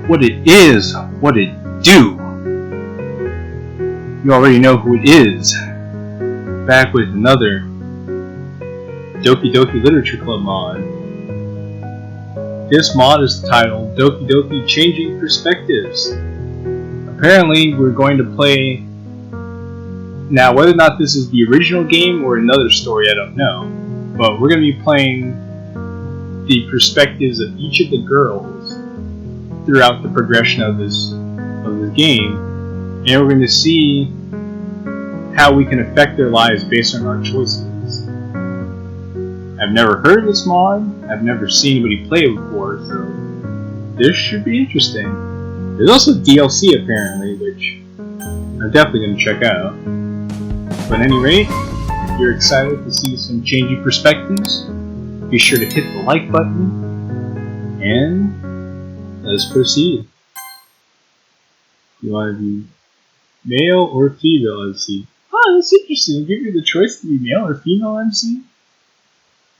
what it is, what it do. You already know who it is. Back with another Doki Doki Literature Club mod. This mod is titled Doki Doki Changing Perspectives. Apparently we're going to play... Now whether or not this is the original game or another story, I don't know. But we're going to be playing the perspectives of each of the girls throughout the progression of this game. And we're going to see how we can affect their lives based on our choices. I've never heard of this mod, I've never seen anybody play it before, so this should be interesting. There's also DLC apparently, which I'm definitely going to check out. But at any rate, if you're excited to see some changing perspectives, be sure to hit the like button, and let's proceed. You want to be male or female MC? Oh, that's interesting. I'll give you the choice to be male or female MC?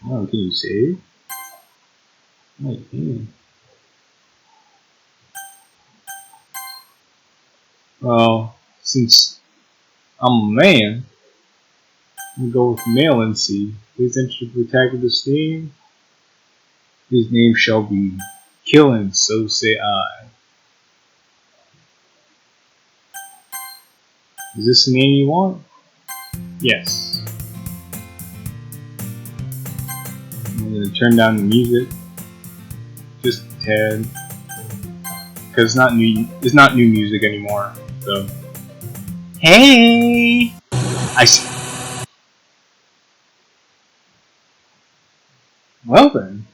Oh, can you save? Oh, you can. Well, since I'm a man, I'm gonna go with male MC. Please enter the protagonist's name. His name shall be JQilin, so say I. Is this the name you want? Yes. I'm going to turn down the music just a tad, because it's not new music anymore. So, hey, I see. Well then.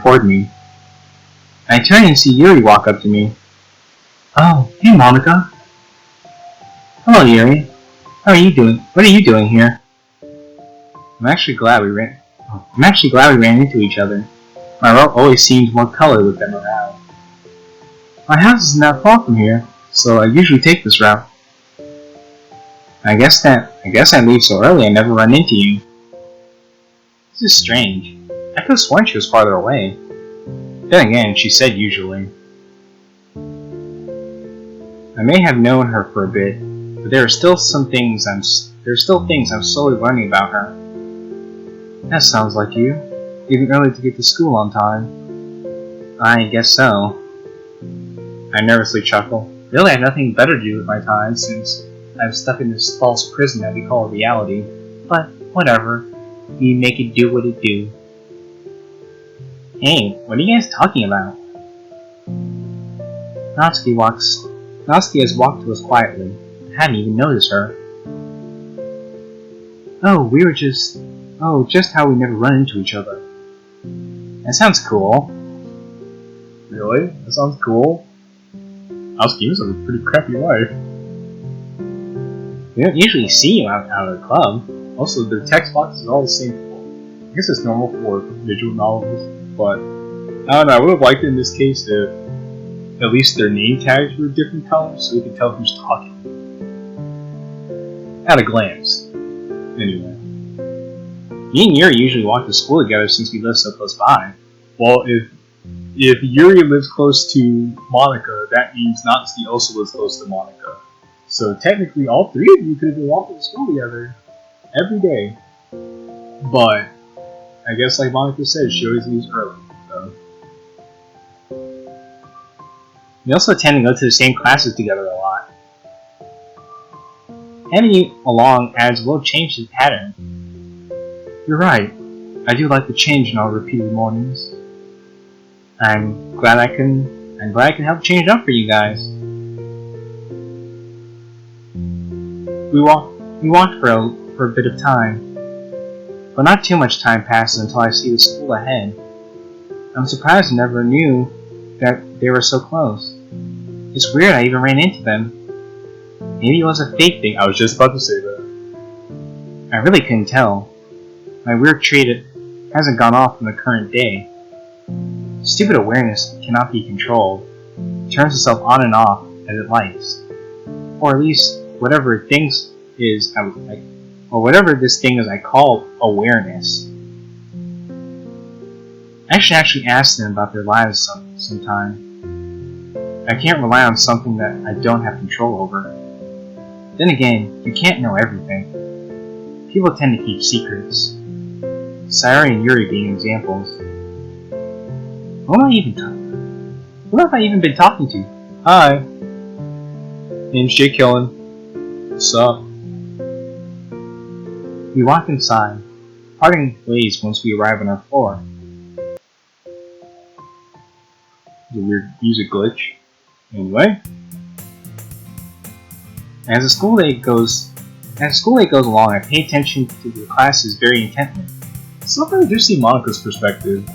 Toward me. I turn and see Yuri walk up to me. Oh, hey Monika. Hello Yuri. How are you doing? What are you doing here? I'm actually glad we ran into each other. My route always seems more colored with them around. My house isn't that far from here, so I usually take this route. I guess I leave so early I never run into you. This is strange. I could have sworn she was farther away. Then again, she said usually. I may have known her for a bit, but there are still things I'm slowly learning about her. That sounds like you. Leaving early to get to school on time. I guess so. I nervously chuckle. Really, I have nothing better to do with my time since I'm stuck in this false prison that we call reality. But whatever. We make it do what it do. Hey, what are you guys talking about? Natsuki has walked to us quietly. I hadn't even noticed her. Just how we never run into each other. That sounds cool. Really? That sounds cool? Natsuki has a pretty crappy life. We don't usually see you out of the club. Also, their text boxes are all the same. I guess it's normal for visual novels, but I don't know, I would have liked it in this case if at least their name tags were different colors so we could tell who's talking. At a glance. Anyway. Me and Yuri usually walk to school together since we live so close by. Well, if Yuri lives close to Monika, that means Natsuki also lives close to Monika. So technically all three of you could have been walking to school together every day. But I guess like Monika said, she always leaves early. So. We also tend to go to the same classes together a lot. Having you along adds a little change to the pattern. You're right. I do like the change in our repeated mornings. I'm glad I can help change it up for you guys. We walked for a bit of time, but not too much time passes until I see the school ahead. I'm surprised I never knew that they were so close. It's weird I even ran into them. Maybe it was a fake thing. I was just about to say that. I really couldn't tell. My weird trait hasn't gone off in the current day. Stupid awareness cannot be controlled. It turns itself on and off as it likes. Or at least whatever this thing is I call awareness. I should actually ask them about their lives sometime. I can't rely on something that I don't have control over. Then again, you can't know everything. People tend to keep secrets. Sayori and Yuri being examples. Who have I even been talking to? Hi. Name's JQilin. What's up? We walk inside, parting ways once we arrive on our floor. The weird music glitch. Anyway. As the school day goes along, I pay attention to the classes very intently. So far I do see Monika's perspective.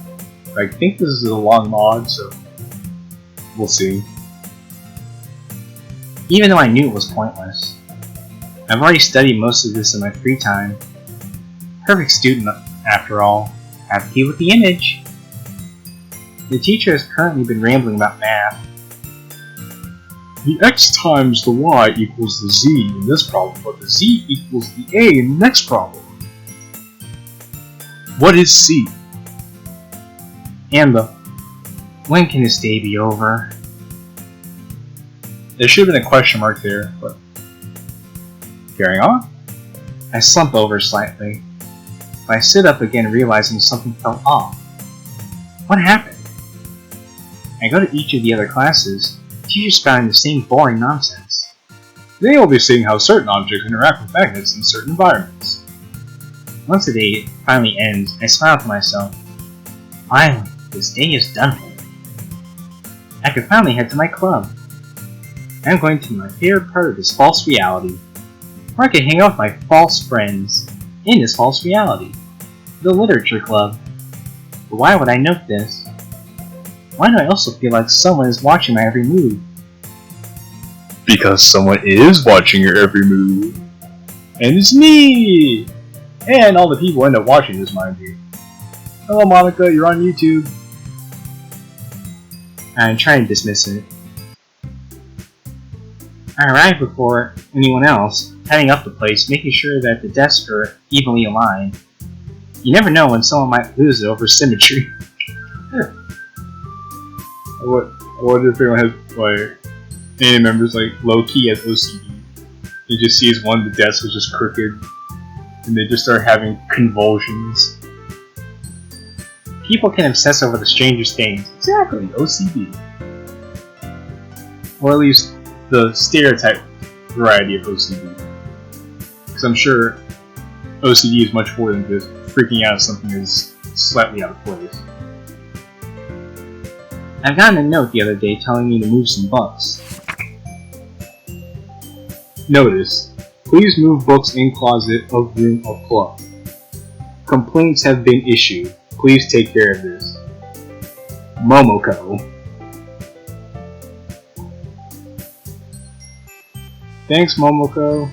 I think this is a long mod, so we'll see. Even though I knew it was pointless. I've already studied most of this in my free time. Perfect student, after all. Have to keep with the image. The teacher has currently been rambling about math. The x times the y equals the z in this problem, but the z equals the a in the next problem. What is c? And when can this day be over? There should have been a question mark there, but carrying on. I slump over slightly, but I sit up again realizing something felt off. What happened? I go to each of the other classes, teachers spouting the same boring nonsense. Today we'll be seeing how certain objects interact with magnets in certain environments. Once the day finally ends, I smile to myself. Finally, this day is done with. I can finally head to my club. I'm going to my favorite part of this false reality, where I can hang out with my false friends in this false reality, the literature club. But why would I note this? Why do I also feel like someone is watching my every move? Because someone is watching your every move. And it's me! And all the people end up watching this, mind you. Hello Monika, you're on YouTube. I'm trying to dismiss it. I arrive before anyone else, heading up the place, making sure that the desks are evenly aligned. You never know when someone might lose it over symmetry. I wonder if anyone has, like, any members, like, low-key as OCD. He just sees one of the desks is just crooked, and they just start having convulsions. People can obsess over the strangest things. Exactly, OCD. Or at least the stereotype variety of OCD. Because I'm sure OCD is much more than just freaking out if something is slightly out of place. I've gotten a note the other day telling me to move some books. Notice, please move books in closet of room of club. Complaints have been issued. Please take care of this. Momoko. Thanks, Momoko.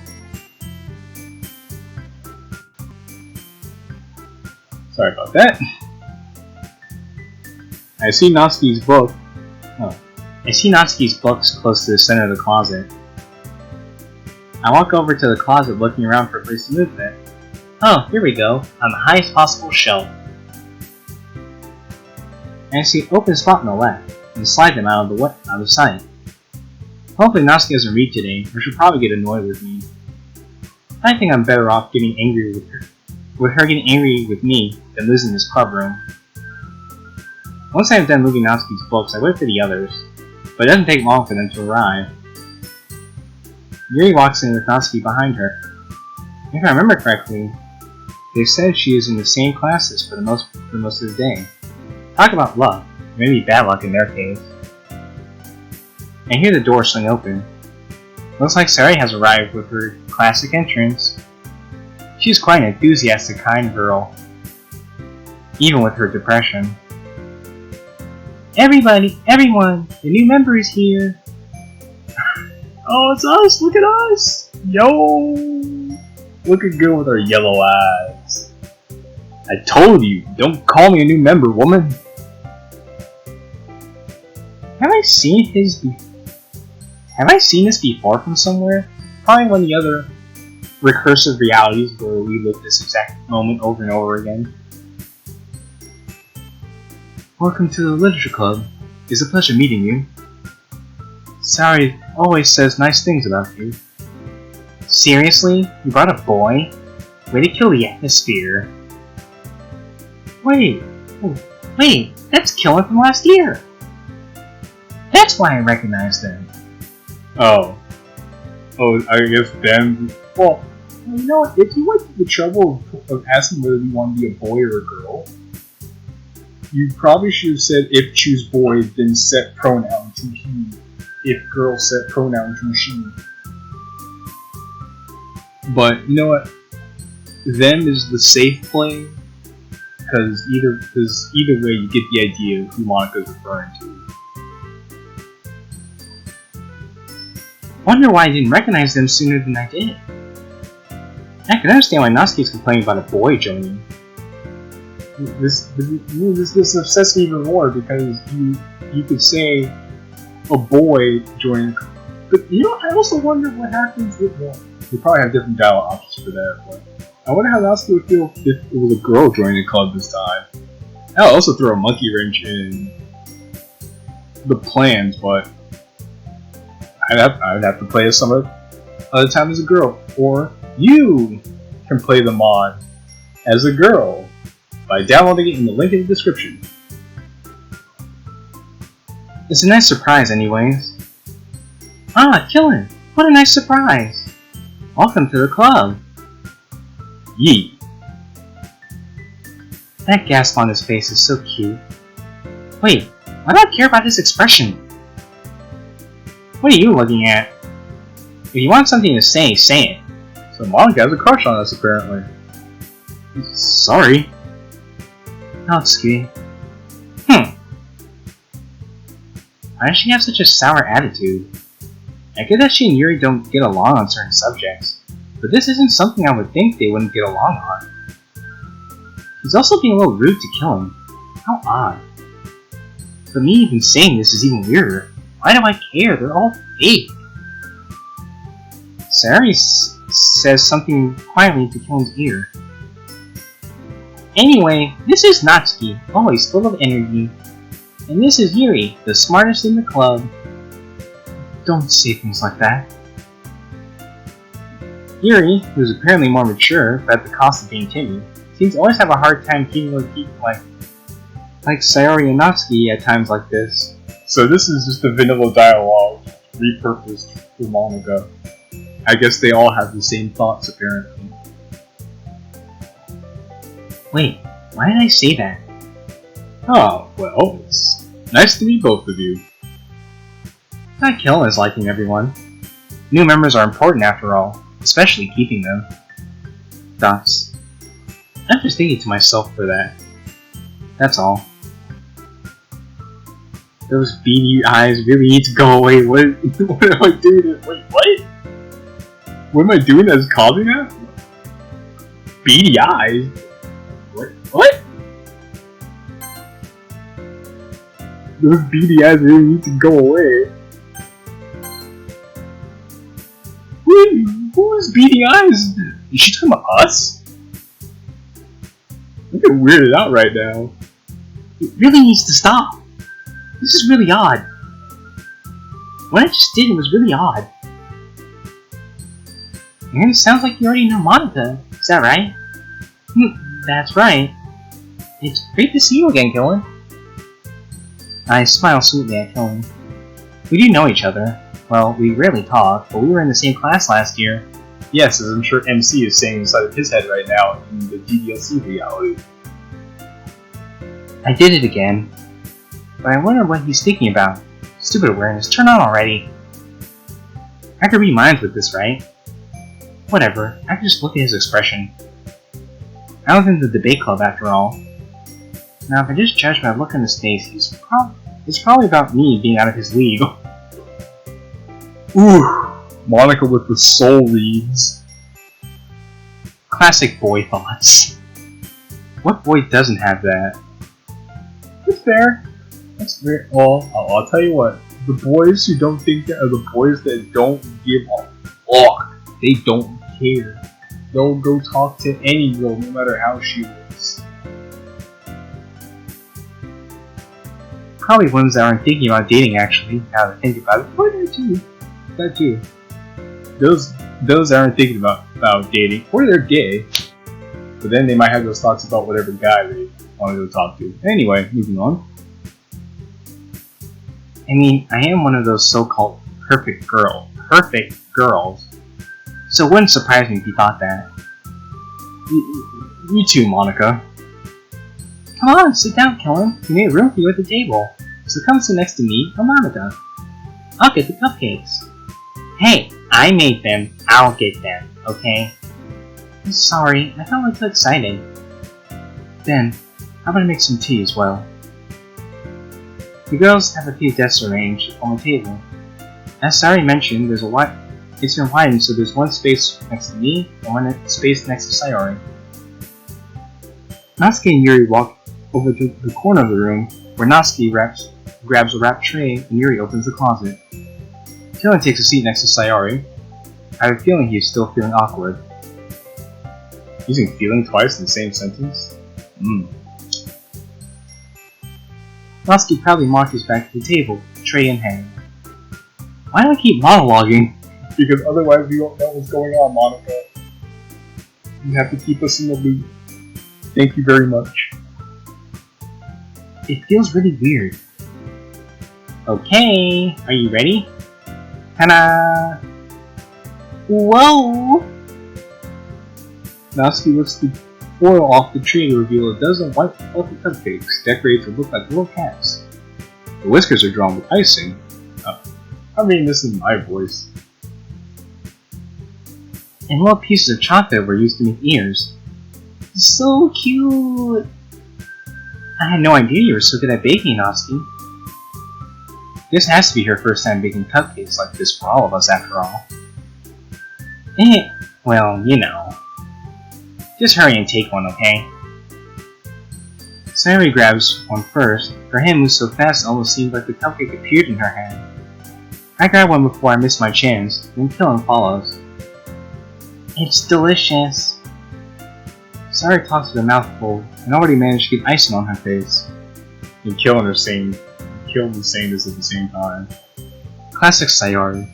Sorry about that. I see Natsuki's book. Oh. I see Natsuki's books close to the center of the closet. I walk over to the closet looking around for a place to move it. Oh, here we go, on the highest possible shelf. And I see an open spot on the left, and slide them out of sight. Hopefully Natsuki doesn't read today, or she'll probably get annoyed with me. I think I'm better off getting angry with her getting angry with me than losing this club room. Once I'm done moving Natsuki's books, I wait for the others, but it doesn't take long for them to arrive. Yuri walks in with Natsuki behind her. If I remember correctly, they said she is in the same classes for most of the day. Talk about luck, maybe bad luck in their case. I hear the door swing open. Looks like Sayori has arrived with her classic entrance. She's quite an enthusiastic, kind girl, even with her depression. Everyone, the new member is here. Oh, it's us! Look at us! Yo! Looking good with our yellow eyes. I told you, don't call me a new member, woman. Have I seen this before from somewhere? Probably one of the other recursive realities where we live this exact moment over and over again. Welcome to the Literature Club. It's a pleasure meeting you. Sayori always says nice things about you. Seriously? You brought a boy? Way to kill the atmosphere. Wait, that's JQilin from last year. That's why I recognized them. Oh, I guess them. Well, you know what? If you went to the trouble of asking whether you want to be a boy or a girl, you probably should have said if choose boy, then set pronoun to he. If girl, set pronoun to she. But you know what? Them is the safe play, because either way you get the idea of who Monika's referring to. Wonder why I didn't recognize them sooner than I did. I can understand why Natsuki's complaining about a boy joining. This upsets me even more because you could say a boy joining, but you know I also wonder what happens if we probably have different dialogue options for that. But I wonder how Natsuki would feel if it was a girl joining the club this time. I'll also throw a monkey wrench in the plans, but I'd have to play as some other time as a girl, or you can play the mod as a girl by downloading it in the link in the description. It's a nice surprise anyways. Ah, JQilin! What a nice surprise! Welcome to the club! Yee! That gasp on his face is so cute. Wait, why do I care about his expression? What are you looking at? If you want something to say it. So Monika has a crush on us apparently. Sorry. Natsuki. Why does she have such a sour attitude? I get that she and Yuri don't get along on certain subjects, but this isn't something I would think they wouldn't get along on. He's also being a little rude to JQilin. How odd. For me even saying this is even weirder. Why do I care? They're all fake. Sayori says something quietly to JQilin's ear. Anyway, this is Natsuki, always full of energy. And this is Yuri, the smartest in the club. Don't say things like that. Yuri, who's apparently more mature, but at the cost of being timid, seems to always have a hard time keeping with people like Sayori and Natsuki at times like this. So this is just a vanilla dialogue, repurposed for Monika. I guess they all have the same thoughts, apparently. Wait, why did I say that? Oh, well, it's nice to meet both of you. JQilin is liking everyone. New members are important after all, especially keeping them. Dots. I'm just thinking to myself for that. That's all. Those beady eyes really need to go away. What am I doing? Wait, what? What am I doing as causing that? Beady eyes? What? Those beady eyes really need to go away. Who's beady eyes? Is she talking about us? I'm getting weirded out right now. It really needs to stop. This is really odd. What I just did was really odd. And it sounds like you already know Monika. Is that right? That's right. It's great to see you again, JQilin. I smile sweetly at JQilin. We do know each other. Well, we rarely talk, but we were in the same class last year. Yes, as I'm sure MC is saying inside of his head right now in the DDLC reality. I did it again. But I wonder what he's thinking about. Stupid awareness, turn on already. I could read minds with this, right? Whatever, I can just look at his expression. I was in the debate club after all. Now if I just judge by the look on his face, it's probably about me being out of his league. Ooh, Monika with the soul reads. Classic boy thoughts. What boy doesn't have that? It's fair. That's fair. Well, I'll tell you what. The boys who don't think that are the boys that don't give a fuck. They don't care. They'll go talk to any girl, no matter how she looks. Probably ones that aren't thinking about dating, actually. Now that I think about it. Or that too. Those aren't thinking about dating, or they're gay. But then they might have those thoughts about whatever guy they want to go talk to. Anyway, moving on. I mean, I am one of those so-called perfect girls. So it wouldn't surprise me if you thought that. You too, Monika. Come on, sit down, JQilin. We made room for you at the table. So come sit next to me or Monika. I'll get the cupcakes. Hey, I made them. I'll get them, okay? I'm sorry, I felt like too excited. Then, how about I make some tea as well? The girls have a few desks arranged on the table. As Sayori mentioned, it's been widened so there's one space next to me and one space next to Sayori. Natsuki and Yuri walk over to the corner of the room where Natsuki grabs a wrapped tray and Yuri opens the closet. JQilin takes a seat next to Sayori. I have a feeling he is still feeling awkward. Using feeling twice in the same sentence? Natsuki proudly marches back to the table, tray in hand. Why do I keep monologuing? Because otherwise we won't know what's going on, Monika. You have to keep us in the loop. Thank you very much. It feels really weird. Okay, are you ready? Ta-da! Whoa! Natsuki lifts the foil off the tray to reveal a dozen white fluffy cupcakes decorated to look like little cats. The whiskers are drawn with icing. I'm reading this in my voice. And little pieces of chocolate were used to make ears. So cute! I had no idea you were so good at baking, Natsuki. This has to be her first time baking cupcakes like this for all of us, after all. Well, you know. Just hurry and take one, okay? Sayori grabs one first. Her hand moves so fast it almost seemed like the cupcake appeared in her hand. I grab one before I miss my chance, then JQilin follows. It's delicious. Sayori talks with her mouth full and already managed to get icing on her face. And Killen is saying this at the same time. Classic Sayori.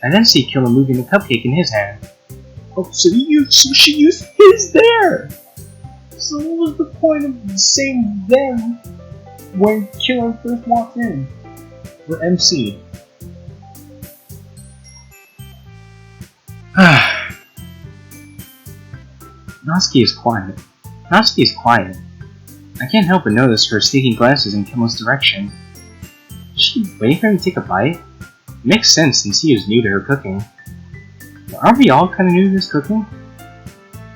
I then see Killen moving the cupcake in his hand. Oh, so she used his there! So what was the point of saying them when Killen first walked in? Or MC? Natsuki is quiet. I can't help but notice her sneaking glances in Killen's direction. Is she waiting for him to take a bite? It makes sense since he is new to her cooking. But aren't we all kinda new to this cooking?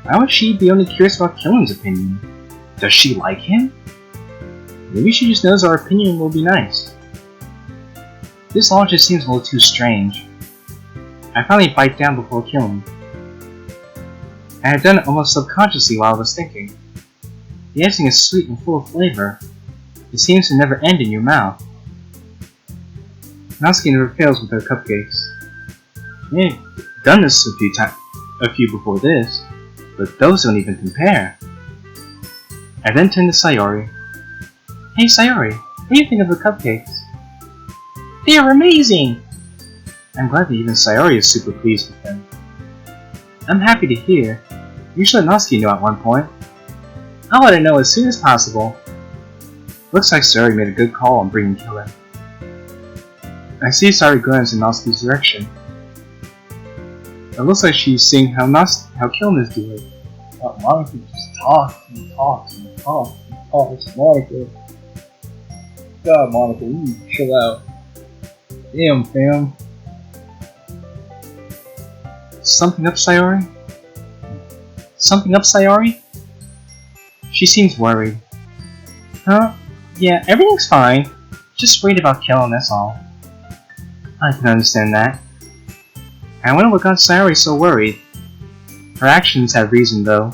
Why would she be only curious about Killen's opinion? Does she like him? Maybe she just knows our opinion will be nice. This all just seems a little too strange. I finally bite down before Killen. I had done it almost subconsciously while I was thinking. The icing is sweet and full of flavor. It seems to never end in your mouth. Natsuki never fails with her cupcakes. I have done this a few before this, but those don't even compare. I then turned to Sayori. Hey Sayori, what do you think of the cupcakes? They are amazing! I'm glad that even Sayori is super pleased with them. I'm happy to hear. You should let Natsuki know at one point. I'll let her know as soon as possible. Looks like Sayori made a good call on bringing Killen. I see Sayori glance in Natsuki's direction. It looks like she's seeing how Killen is doing. Monika just talks and talks and talks and talks. Monika. God, Monika, you need to chill out. Damn, fam. Something up, Sayori? Something up, Sayori? She seems worried. Huh? Yeah, everything's fine. Just worried about Killen, that's all. I can understand that. I wonder what got Sayori so worried. Her actions have reason, though.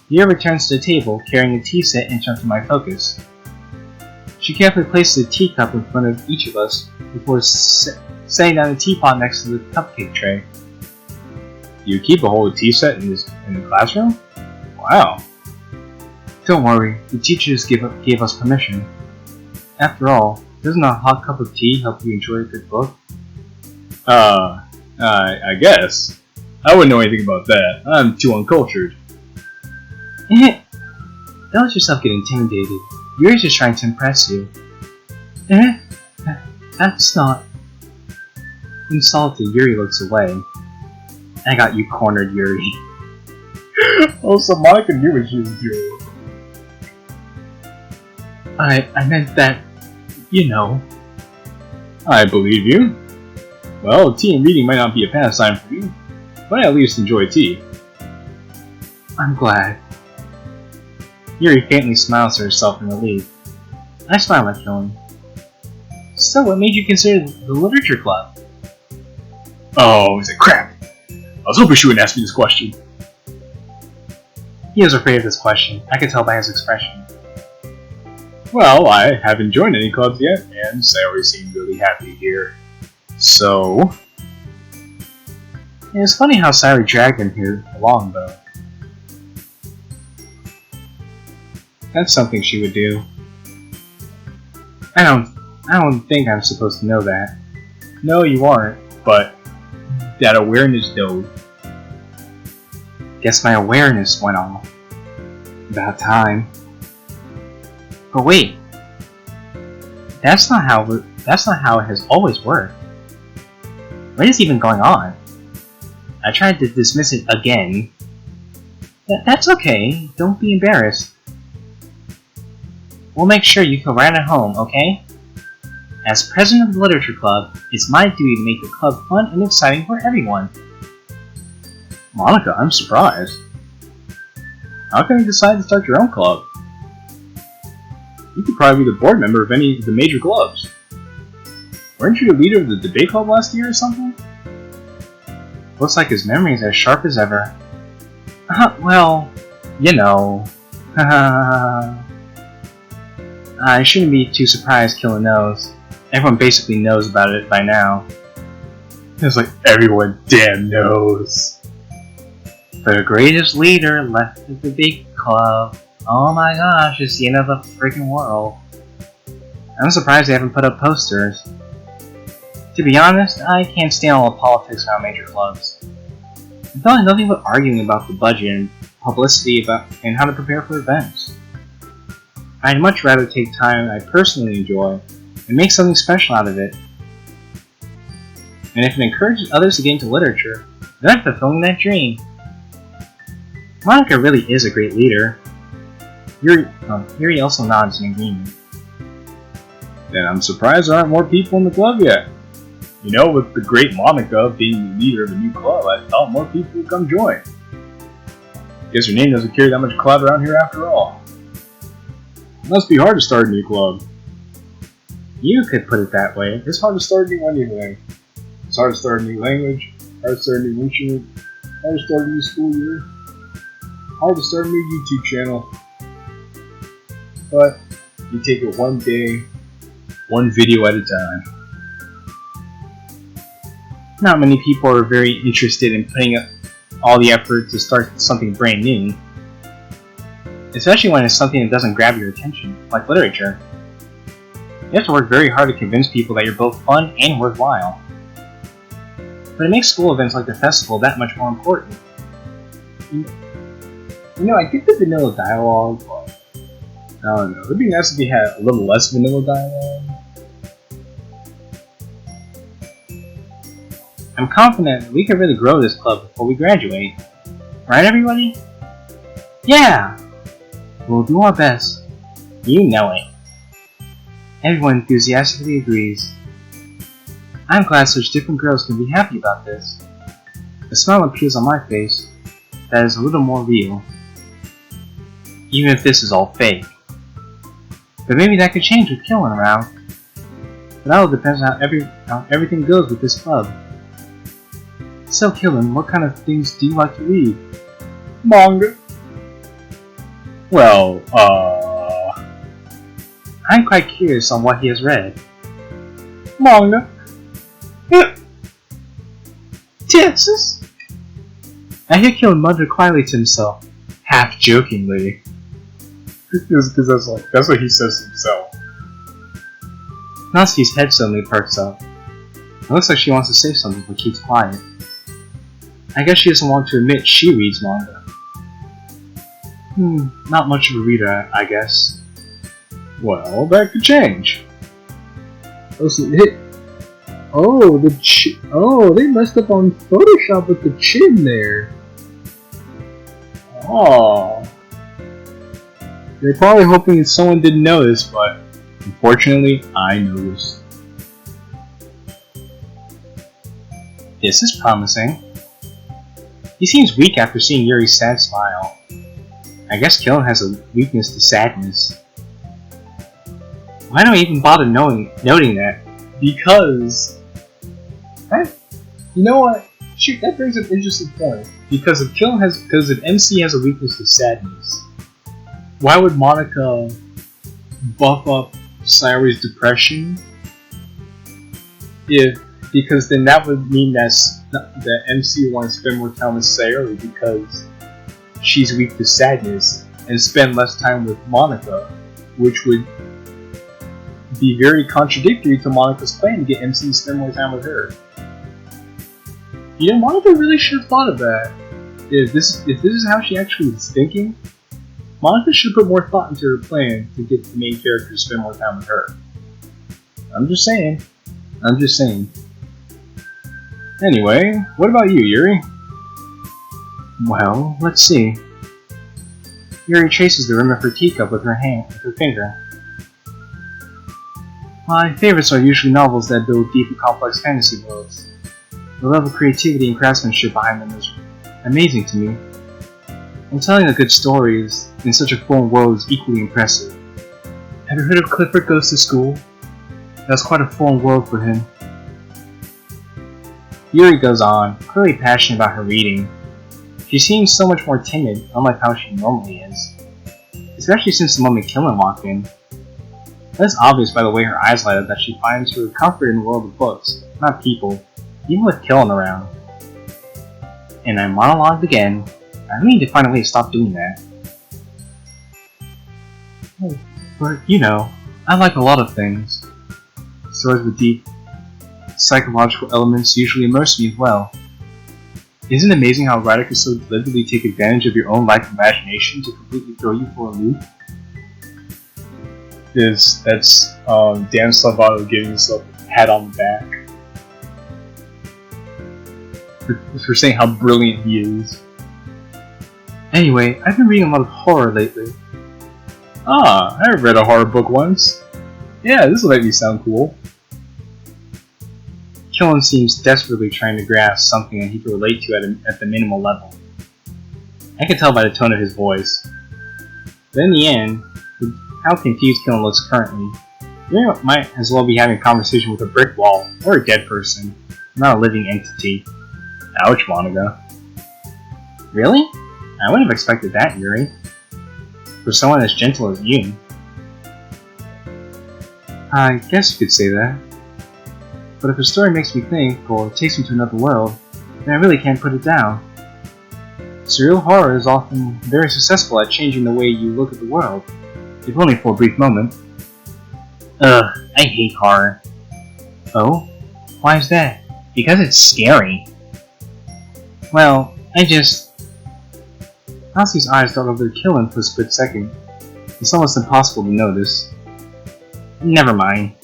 Yuri returns to the table, carrying a tea set in terms of my focus. She carefully places a teacup in front of each of us before setting down the teapot next to the cupcake tray. You keep a whole tea set in the classroom? Wow. Don't worry, the teachers gave us permission. After all, doesn't a hot cup of tea help you enjoy a good book? I guess. I wouldn't know anything about that. I'm too uncultured. Don't let yourself get intimidated. Yuri's just trying to impress you. That's not... Insulted, Yuri looks away. I got you cornered, Yuri. Also, Monika knew what she was doing. I meant that... You know. I believe you. Well, tea and reading might not be a pastime for you, but I at least enjoy tea. I'm glad. Yuri faintly smiles to herself in relief. I smile at Killen. So, what made you consider the literature club? Oh, is it crap? I was hoping she wouldn't ask me this question. He was afraid of this question. I could tell by his expression. Well, I haven't joined any clubs yet, and Sayori seemed really happy here. So... It's funny how Sayori dragged him here along, though. That's something she would do. I don't think I'm supposed to know that. No, you aren't, but that awareness though. Guess my awareness went off. About time. But wait. That's not how it has always worked. What is even going on? I tried to dismiss it again. That's okay. Don't be embarrassed. We'll make sure you feel right at home, okay? As president of the Literature Club, it's my duty to make the club fun and exciting for everyone. Monika, I'm surprised. How can you decide to start your own club? You could probably be the board member of any of the major clubs. Weren't you the leader of the debate club last year or something? Looks like his memory is as sharp as ever. Well, you know. I shouldn't be too surprised Killen knows. Everyone basically knows about it by now. It's like everyone damn knows. The greatest leader left at the big club. Oh my gosh, it's the end of the freaking world. I'm surprised they haven't put up posters. To be honest, I can't stand all the politics around major clubs. I feel like nothing but arguing about the budget and publicity about and how to prepare for events. I'd much rather take time I personally enjoy and make something special out of it. And if it encourages others to get into literature, then I'm fulfilling that dream. Monika really is a great leader. Yuri also nods in agreement. Then I'm surprised there aren't more people in the club yet. You know, with the great Monika being the leader of a new club, I thought more people would come join. Guess her name doesn't carry that much clout around here after all. It must be hard to start a new club. You could put it that way. It's hard to start anything. It's hard to start a new language, hard to start a new instrument, hard to start a new school year, hard to start a new YouTube channel. But you take it one day, one video at a time. Not many people are very interested in putting up all the effort to start something brand new. Especially when it's something that doesn't grab your attention, like literature. You have to work very hard to convince people that you're both fun and worthwhile. But it makes school events like the festival that much more important. You know, I get the vanilla dialogue, but I don't know. It'd be nice if we had a little less vanilla dialogue. I'm confident that we can really grow this club before we graduate. Right, everybody? Yeah! We'll do our best. You know it. Everyone enthusiastically agrees. I'm glad such different girls can be happy about this. A smile appears on my face that is a little more real. Even if this is all fake. But maybe that could change with Qilin around. But that all depends on how everything goes with this club. So Qilin, what kind of things do you like to read? Manga. Well, I'm quite curious on what he has read. Manga. Texas? I hear Qilin mutter quietly to himself, half jokingly. Because that's what he says to himself. Natsuki's head suddenly perks up. It looks like she wants to say something but keeps quiet. I guess she doesn't want to admit she reads manga. Not much of a reader, I guess. Well, that could change. They messed up on Photoshop with the chin there. Oh. They're probably hoping someone didn't notice, but unfortunately, I noticed. This is promising. He seems weak after seeing Yuri's sad smile. I guess Qilin has a weakness to sadness. Why do I even bother noting that? Because... you know what? Shoot, that brings up an interesting point. Because if MC has a weakness to sadness, why would Monika buff up Sayori's depression? Because then that would mean that MC wants to spend more time with Sayori because she's weak to sadness and spend less time with Monika, which would be very contradictory to Monika's plan to get MC to spend more time with her. You know, Monika really should have thought of that. If this is how she actually was thinking, Monika should put more thought into her plan to get the main character to spend more time with her. I'm just saying. Anyway, what about you, Yuri? Well, let's see. Yuri traces the rim of her teacup with her finger. My favorites are usually novels that build deep and complex fantasy worlds. The level of creativity and craftsmanship behind them is amazing to me. And telling a good story in such a foreign world is equally impressive. Have you heard of Clifford Goes to School? That's quite a foreign world for him. Yuri goes on, clearly passionate about her reading. She seems so much more timid, unlike how she normally is. Especially since the moment Qilin walked in. That's obvious by the way her eyes light up that she finds her comfort in the world of books, not people, even with Qilin around. And I monologued again. I really need to find a way to stop doing that. But, you know, I like a lot of things. Stories with deep psychological elements usually immerse me as well. Isn't it amazing how a writer can so deliberately take advantage of your own life imagination to completely throw you for a loop? That's Dan Salvato giving himself a pat on the back for saying how brilliant he is. Anyway, I've been reading a lot of horror lately. Ah, I read a horror book once. Yeah, this will make me sound cool. JQilin seems desperately trying to grasp something that he can relate to at the minimal level. I can tell by the tone of his voice. But in the end, with how confused JQilin looks currently, you might as well be having a conversation with a brick wall, or a dead person, not a living entity. Ouch, Monika. Really? I wouldn't have expected that, Yuri. For someone as gentle as you. I guess you could say that. But if a story makes me think, or takes me to another world, then I really can't put it down. Surreal horror is often very successful at changing the way you look at the world, if only for a brief moment. Ugh, I hate horror. Oh? Why is that? Because it's scary. Well, Natsuki's eyes darted over JQilin for a split second. It's almost impossible to notice. Never mind.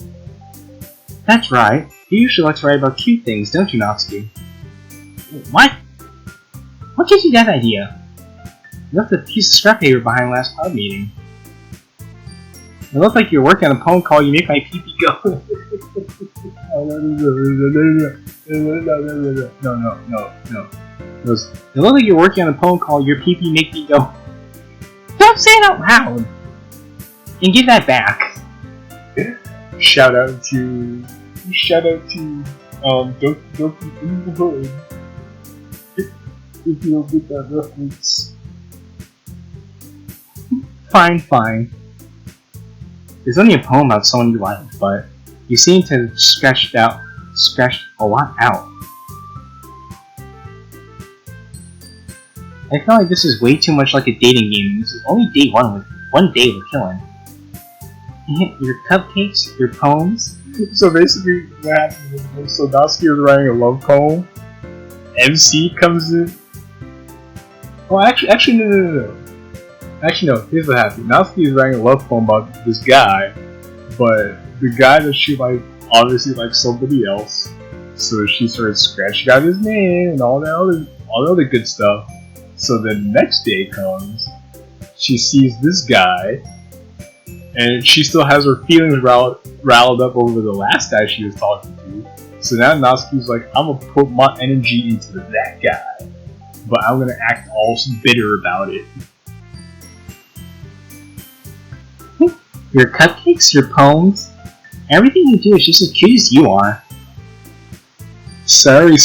That's right. You usually like to write about cute things, don't you, Natsuki? What? What gives you that idea? You left a piece of scrap paper behind last club meeting. It looked like you were working on a poem called "You Make My Pee-Pee Go." No. It looked like you're working on a poem called "Your Pee-Pee Make Me Go." Don't say it out loud! And give that back. Shout out to Doki Doki in the Hood. If you'll get that reference. Fine. It's only a poem about someone you like, but you seem to have scratched a lot out. I feel like this is way too much like a dating game, and this is only day one day with JQilin. Your cupcakes, your poems. So basically, what happened was, so Natsuki was writing a love poem. MC comes in. Well, actually, no. Actually, no. Here's what happened. Natsuki is writing a love poem about this guy, but the guy that she liked obviously likes somebody else. So she started scratching out his name and all the other good stuff. So the next day comes, she sees this guy, and she still has her feelings riled up over the last guy she was talking to. So now Natsuki's like, I'm gonna put my energy into that guy, but I'm gonna act all bitter about it. Your cupcakes, your poems, everything you do is just as cute as you are. Sayori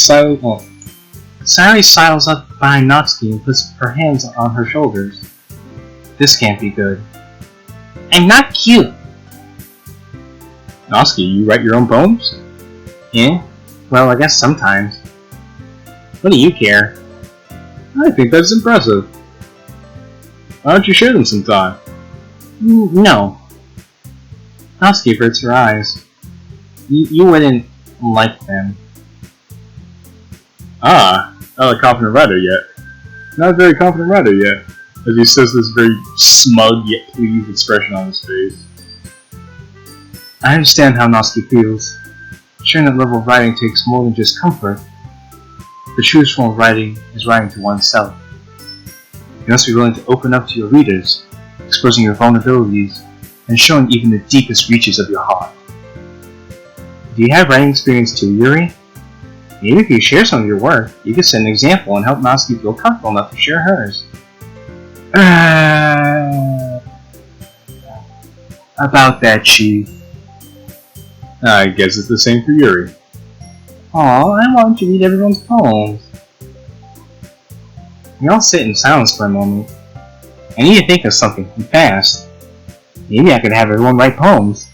sidles up behind Natsuki and puts her hands on her shoulders. This can't be good. I'm not cute! Natsuki, you write your own poems? Yeah? Well, I guess sometimes. What do you care? I think that's impressive. Why don't you share them sometime? No. Natsuki averts her eyes. You wouldn't like them. Ah, not a confident writer yet. Not a very confident writer yet. As he says this very smug yet pleased expression on his face. I understand how Natsuki feels. Sharing that level of writing takes more than just comfort. The truest form of writing is writing to oneself. You must be willing to open up to your readers, exposing your vulnerabilities, and showing even the deepest reaches of your heart. Do you have writing experience too, Yuri? Maybe if you share some of your work, you could set an example and help Natsuki feel comfortable enough to share hers. About that, Chief. I guess it's the same for Yuri. Aw, I want to read everyone's poems. We all sit in silence for a moment. I need to think of something fast. Maybe I could have everyone write poems.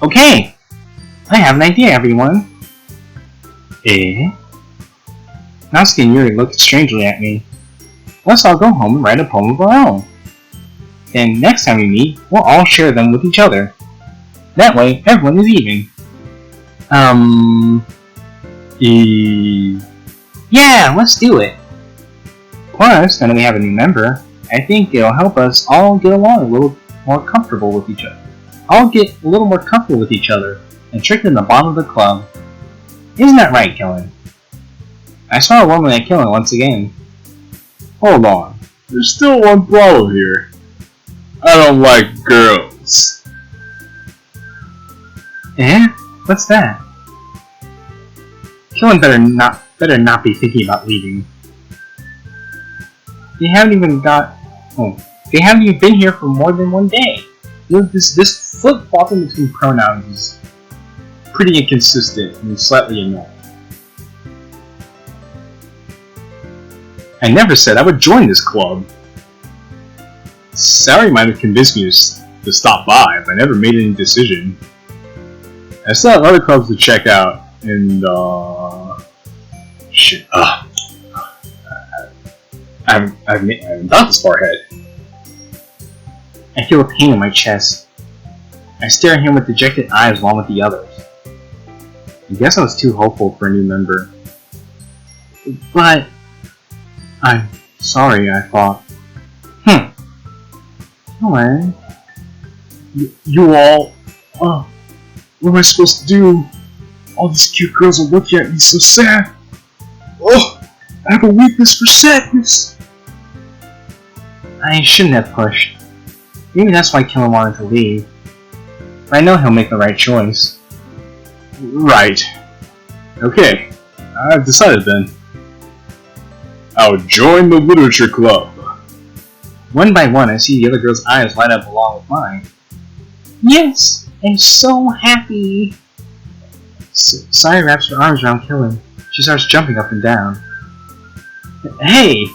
Okay! I have an idea, everyone. Eh? Natsuki and Yuri looked strangely at me. let's all go home and write a poem of our own. Then next time we meet, we'll all share them with each other. That way, everyone is even. Yeah, let's do it. Plus, now that we have a new member, I think it'll help us all get along a little more comfortable with each other. All get a little more comfortable with each other and strengthen the bond of the club. Isn't that right, Qilin? I saw a woman at Qilin once again. Hold on. There's still one problem here. I don't like girls. Eh? What's that? Qilin better not be thinking about leaving. They haven't even been here for more than one day. You know, this flip-flopping between pronouns is pretty inconsistent and slightly annoying. I never said I would join this club. Sayori might have convinced me to stop by, but I never made any decision. I still have other clubs to check out, and shit. I haven't thought this far ahead. I feel a pain in my chest. I stare at him with dejected eyes along with the others. I guess I was too hopeful for a new member. But I'm sorry, I thought. Qilin. You all... what am I supposed to do? All these cute girls are looking at me so sad. Oh, I have a weakness for sadness. I shouldn't have pushed. Maybe that's why Qilin wanted to leave. But I know he'll make the right choice. Right. Okay, I've decided then. I'll join the literature club. One by one, I see the other girl's eyes light up along with mine. Yes, I'm so happy. Sayori wraps her arms around Qilin. She starts jumping up and down. Hey!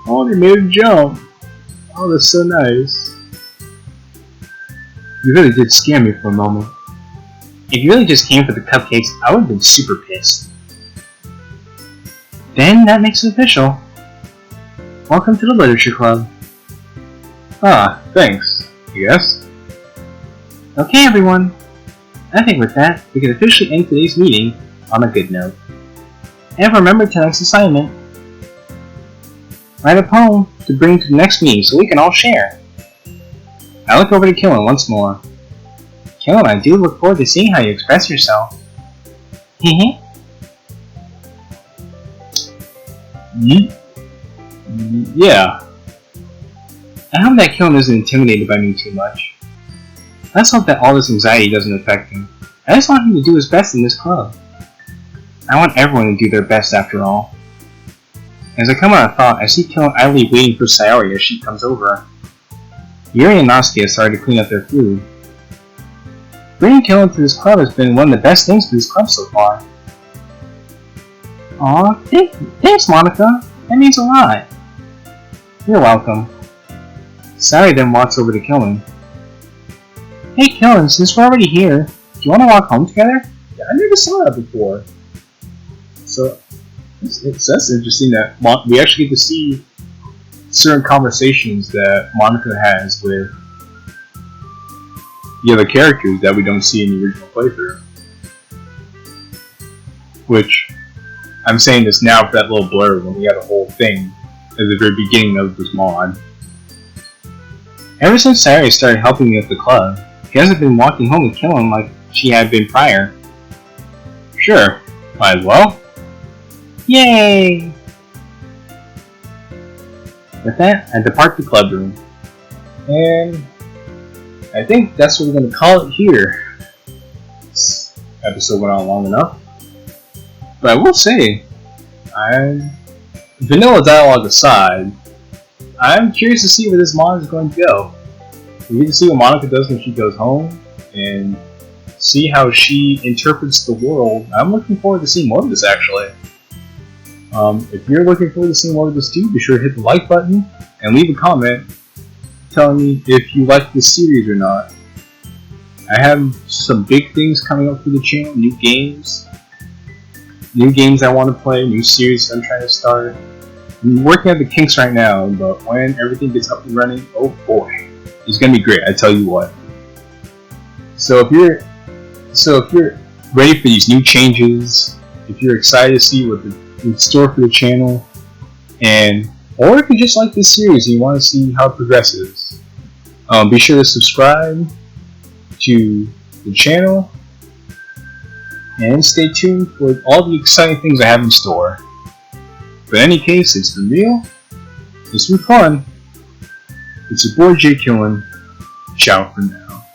Oh, they made a jump. Oh, that's so nice. You really did scare me for a moment. If you really just came for the cupcakes, I would have been super pissed. Then that makes it official. Welcome to the Literature Club. Ah, thanks, I guess. Okay, everyone. I think with that, we can officially end today's meeting on a good note. And remember tonight's assignment. Write a poem to bring to the next meeting so we can all share. I look over to Qilin once more. Qilin, I do look forward to seeing how you express yourself. Hehe. Yeah. I hope that Qilin isn't intimidated by me too much. Let's hope that all this anxiety doesn't affect him. I just want him to do his best in this club. I want everyone to do their best after all. As I come out of thought, I see Qilin idly waiting for Sayori as she comes over. Yuri and Natsuki have started to clean up their food. Bringing Qilin to this club has been one of the best things for this club so far. Aw, thanks Monika. That means a lot. You're welcome. Sayori then walks over to Qilin. Hey Qilin, since we're already here, do you want to walk home together? Yeah, I never saw that before. So, that's interesting that we actually get to see certain conversations that Monika has with the other characters that we don't see in the original playthrough. Which, I'm saying this now for that little blur when we had a whole thing at the very beginning of this mod. Ever since Sayori started helping me at the club, she hasn't been walking home with Qilin like she had been prior. Sure, might as well. Yay! With that, I depart the club room. And I think that's what we're going to call it here. This episode went on long enough. But I will say, vanilla dialogue aside, I'm curious to see where this mod is going to go. We get to see what Monika does when she goes home, and see how she interprets the world. I'm looking forward to seeing more of this, actually. If you're looking forward to seeing more of this too, be sure to hit the like button and leave a comment telling me if you like this series or not. I have some big things coming up for the channel, new games I want to play, new series I'm trying to start. I'm working at the kinks right now, but when everything gets up and running, oh boy, it's gonna be great. I tell you what. So if you're ready for these new changes, if you're excited to see what's in store for the channel, or if you just like this series and you want to see how it progresses, be sure to subscribe to the channel and stay tuned for all the exciting things I have in store. But in any case, it's been real, it's been fun. It's your boy JQilin. Ciao for now.